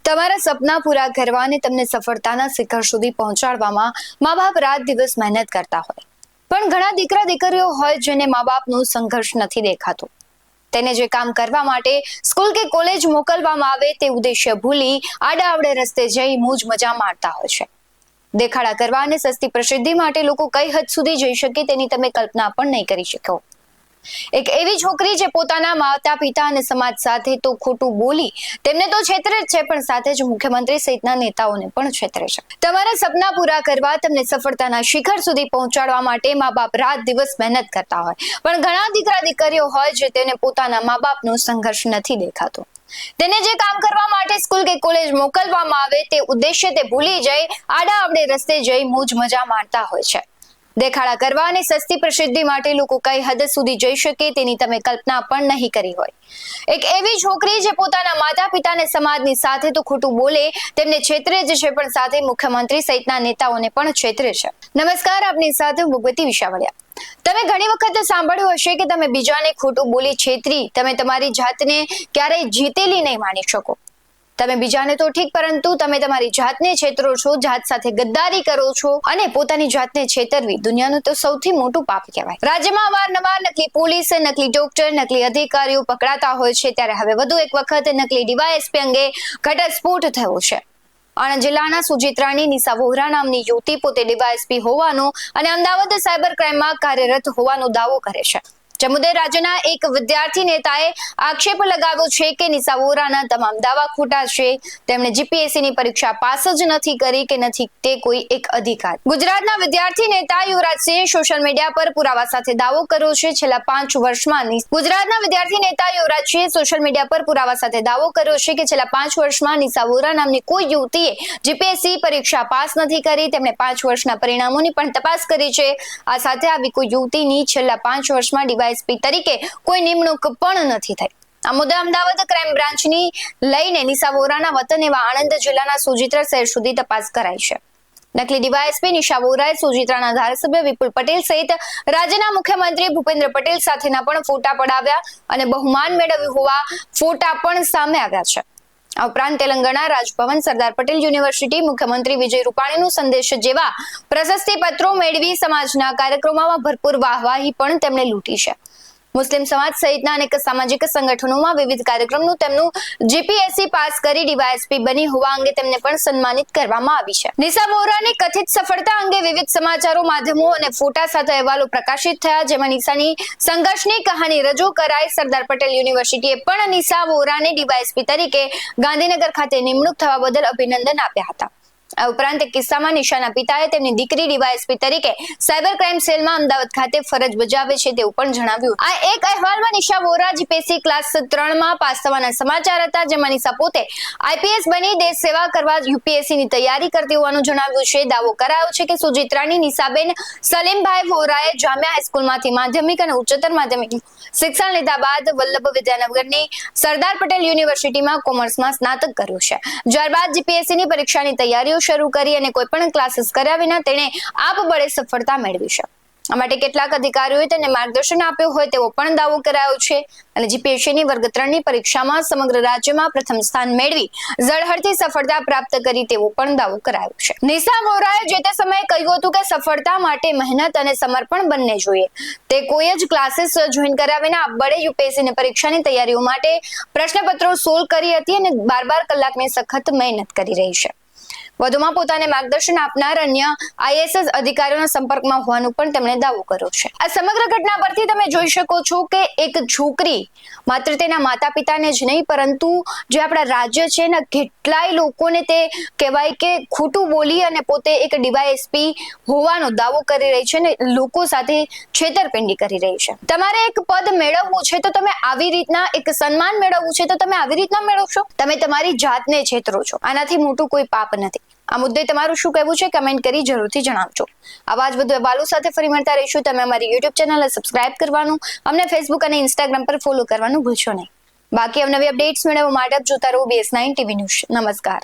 તમારા સપના પૂરા કરવા અને તમને સફળતાના શિખર સુધી પહોંચાડવામાં મા બાપ રાત દિવસ મહેનત કરતા હોય, પણ ઘણા દીકરા દીકરીઓ હોય જેને મા બાપનો સંઘર્ષ નથી દેખાતો. તેને જે કામ કરવા માટે સ્કૂલ કે કોલેજ મોકલવામાં આવે તે ઉદ્દેશ્ય ભૂલી આડાઅવડે રસ્તે જઈ મોજ મજા માણતા હોય છે. દેખાડા કરવા અને સસ્તી પ્રસિદ્ધિ માટે લોકો કઈ હદ સુધી જઈ શકે તેની તમે કલ્પના પણ નહીં કરી શકો. એક એવી છોકરી જે પોતાના માતા પિતા અને સમાજ સાથે તો ખોટું બોલી તેમને તો છેતરે જ છે, પણ સાથે જ મુખ્યમંત્રી સહિતના નેતાઓને પણ છેતરે છે. તમારા સપના પૂરા કરવા, તમને સફળતાના શિખર સુધી પહોંચાડવા માટે મા બાપ રાત દિવસ મહેનત કરતા હોય, પણ ઘણા દીકરા દીકરીઓ હોય જે તેને પોતાના મા બાપનો સંઘર્ષ નથી દેખાતો. તેને જે કામ કરવા માટે સ્કૂલ કે કોલેજ મોકલવામાં આવે તે ઉદ્દેશ્ય તે ભૂલી જઈ આડાઅવડે રસ્તે જઈ મોજ મજા માણતા હોય છે. દેખાડા કરવા અને સસ્તી પ્રસિદ્ધિ માટે લોકો કઈ હદ સુધી જઈ શકે તેની તમે કલ્પના પણ નહીં કરી હોય. એક એવી છોકરી જે પોતાના માતા પિતા અને સમાજની સાથે તો ખોટું બોલે તેમને છેતરે જ છે, પણ સાથે મુખ્યમંત્રી સહિતના નેતાઓને પણ છેતરે છે. નમસ્કાર, આપની સાથે હું ભગવતી વિશાવડિયા. તમે ઘણી વખત સાંભળ્યું હશે કે તમે બીજાને ખોટું બોલી છેતરી તમે તમારી જાતને ક્યારેય જીતેલી નહીં માની શકો. તમે બીજાને તો ઠીક, પરંતુ તમે તમારી જાતને છેતરો છો, જાત સાથે ગદ્દારી કરો છો અને પોતાની જાતને છેતરવી દુનિયાનું તો સૌથી મોટું પાપ કહેવાય. રાજ્યમાં અવારનવાર નકલી પોલીસ, નકલી ડોક્ટર, નકલી અધિકારીઓ પકડાતા હોય છે, ત્યારે હવે વધુ એક વખત નકલી ડીવાયએસપી અંગે ઘટસ્ફોટ થયો છે. આણંદ જિલ્લાના સુજિત્રાની નિશા વોહરા નામની યુવતી પોતે ડીવાયએસપી હોવાનો અને અમદાવાદ સાયબર ક્રાઇમમાં કાર્યરત હોવાનો દાવો કરે છે. જે મુદ્દે રાજ્યના એક વિદ્યાર્થી નેતાએ આક્ષેપ લગાવ્યો છે કે નિશા વોહરાના તમામ દાવા ખોટા છે. તેમણે જીપીએસસીની પરીક્ષા પાસ જ નથી કરી કે નથી તે કોઈ એક અધિકાર. ગુજરાતના વિદ્યાર્થી નેતા યુવરાજસિંહે સોશિયલ મીડિયા પર પુરાવા સાથે દાવો કર્યો છે. છેલ્લા 5 વર્ષમાં ગુજરાતના વિદ્યાર્થી નેતા યુવરાજસિંહે સોશિયલ મીડિયા પર પુરાવા સાથે દાવો કર્યો છે કે છેલ્લા 5 વર્ષમાં નિશા વોહરા નામની કોઈ યુવતીએ જીપીએસસી પરીક્ષા પાસ નથી કરી. તેમણે 5 વર્ષના પરિણામોની પણ તપાસ કરી છે. આ સાથે આવી કોઈ યુવતીની છેલ્લા 5 વર્ષમાં ડીવાયએસપી તરીકે કોઈ નિમણૂક પણ નથી થઈ. આ મુદ્દે અમદાવાદ ક્રાઇમ બ્રાન્ચની લઈને નિશા વોહરાના વતન એવા આણંદ જિલ્લાના સોજિત્રા શહેર સુધી તપાસ કરાઈ છે. નકલી ડીવાયએસપી નિશા વોહરાએ સોજિત્રાના ધારાસભ્ય વિપુલ પટેલ સહિત રાજ્યના મુખ્યમંત્રી ભૂપેન્દ્ર પટેલ સાથેના પણ ફોટા પડાવ્યા અને બહુમાન મેળવ્યું હોવા ફોટા પણ સામે આવ્યા છે. આ ઉપરાંત તેલંગાણા રાજભવન, સરદાર પટેલ યુનિવર્સિટી, મુખ્યમંત્રી વિજય રૂપાણીનું સંદેશ જેવા પ્રશસ્તિ પત્રો મેળવી સમાજના કાર્યક્રમોમાં ભરપૂર વાહવાહી પણ તેમણે લૂંટી છે. મુસ્લિમ સમાજ સહિતના અનેક સામાજિક સંગઠનોમાં વિવિધ કાર્યક્રમનું તેમનું જીપીએસસી પાસ કરી ડીવાયએસપી બની હોવા અંગે તેમને પણ સન્માનિત કરવામાં આવી છે. નિશા વોહરાની કથિત સફળતા અંગે વિવિધ સમાચારો, માધ્યમો અને ફોટા સાથે અહેવાલો પ્રકાશિત થયા, જેમાં નિશાની સંઘર્ષની કહાની રજૂ કરાઈ. સરદાર પટેલ યુનિવર્સિટીએ પણ નિશા વોહરાને ડીવાયએસપી તરીકે ગાંધીનગર ખાતે નિમણૂક થવા બદલ અભિનંદન આપ્યા હતા. આ ઉપરાંત એક કિસ્સામાં નિશાના પિતાએ તેમની દીકરી ડીવાયએસપી તરીકે સાયબર ક્રાઇમ સેલમાં અમદાવાદ ખાતે ફરજ બજાવે છે તેવું પણ જણાવ્યું. આ એક અહેવાલમાં નિશા વોહરા જીપીએસસી ક્લાસ 3માં પાસ થવાના સમાચાર હતા, જેમાં નિશા પોતે આઈપીએસ બની દેશ સેવા કરવા યુપીએસસીની તૈયારી કરતી હોવાનું જણાવ્યું છે. દાવો કરાયો છે કે સુજિત્રાની નિશાબેન સલીમભાઈ વોહરાએ જામિયા હાઈસ્કૂલમાંથી માધ્યમિક અને ઉચ્ચતર માધ્યમિક શિક્ષણ લીધા બાદ વલ્લભ વિદ્યાનગરની સરદાર પટેલ યુનિવર્સિટીમાં કોમર્સમાં સ્નાતક કર્યું છે. ત્યારબાદ જીપીએસસીની પરીક્ષાની તૈયારીઓ શરૂ કરી અને કોઈ પણ ક્લાસીસ કર્યા વિના તેણે આપબળે સફળતા મેળવી છે. આ માટે કેટલાક અધિકારીઓએ તેને માર્ગદર્શન આપ્યું હોય તેવો પણ દાવો કરાયો છે અને જીપીએસસીની વર્ગ 3ની પરીક્ષામાં સમગ્ર રાજ્યમાં પ્રથમ સ્થાન મેળવી ઝળહળતી સફળતા પ્રાપ્ત કરી તેવો પણ દાવો કરાયો છે. નિશા વોહરાએ જે તે સમયે કહ્યું હતું કે સફળતા માટે મહેનત અને સમર્પણ બંને જોઈએ. તે કોઈ જ ક્લાસીસ જોઈન કર્યા વિના આપબળે યુપીએસસીની પરીક્ષાની તૈયારીઓ માટે પ્રશ્નપત્રો સોલ્વ કરી હતી અને 12 કલાકની સખત મહેનત કરી રહી છે. વધુમાં પોતાને માર્ગદર્શન આપનાર અન્ય આઈએએસ અધિકારીઓના સંપર્કમાં હોવાનું પણ તેમણે દાવો કર્યો છે. આ સમગ્ર ઘટના પરથી તમે જોઈ શકો છો કે એક છોકરી માત્ર તેના માતા પિતાને જ નહીં, પરંતુ જે આપણા રાજ્ય છે ને કેટલાય લોકોને તે કહેવાય કે ખોટું બોલી અને પોતે એક ડીવાયએસપી હોવાનો દાવો કરી રહી છે ને લોકો સાથે છેતરપિંડી કરી રહી છે. તમારે એક પદ મેળવવું છે તો તમે આવી રીતના, એક સન્માન મેળવવું છે તો તમે આવી રીતના મેળવશો. તમે તમારી જાતને છેતરો છો. આનાથી મોટું કોઈ પાપ નથી. આ મુદ્દે તમારું શું કહેવું છે કમેન્ટ કરી જરૂરથી જણાવજો. આવા જ વધુ અહેવાલો સાથે ફરી મળતા રહીશું. તમે અમારી યુટ્યુબ ચેનલને સબસ્ક્રાઇબ કરવાનું, અમને ફેસબુક અને ઇન્સ્ટાગ્રામ પર ફોલો કરવાનું ભૂલશો નહીં. બાકી અવનવી અપડેટ્સ મેળવવા માટે જોતા રહો BS9 TV ન્યૂઝ. નમસ્કાર.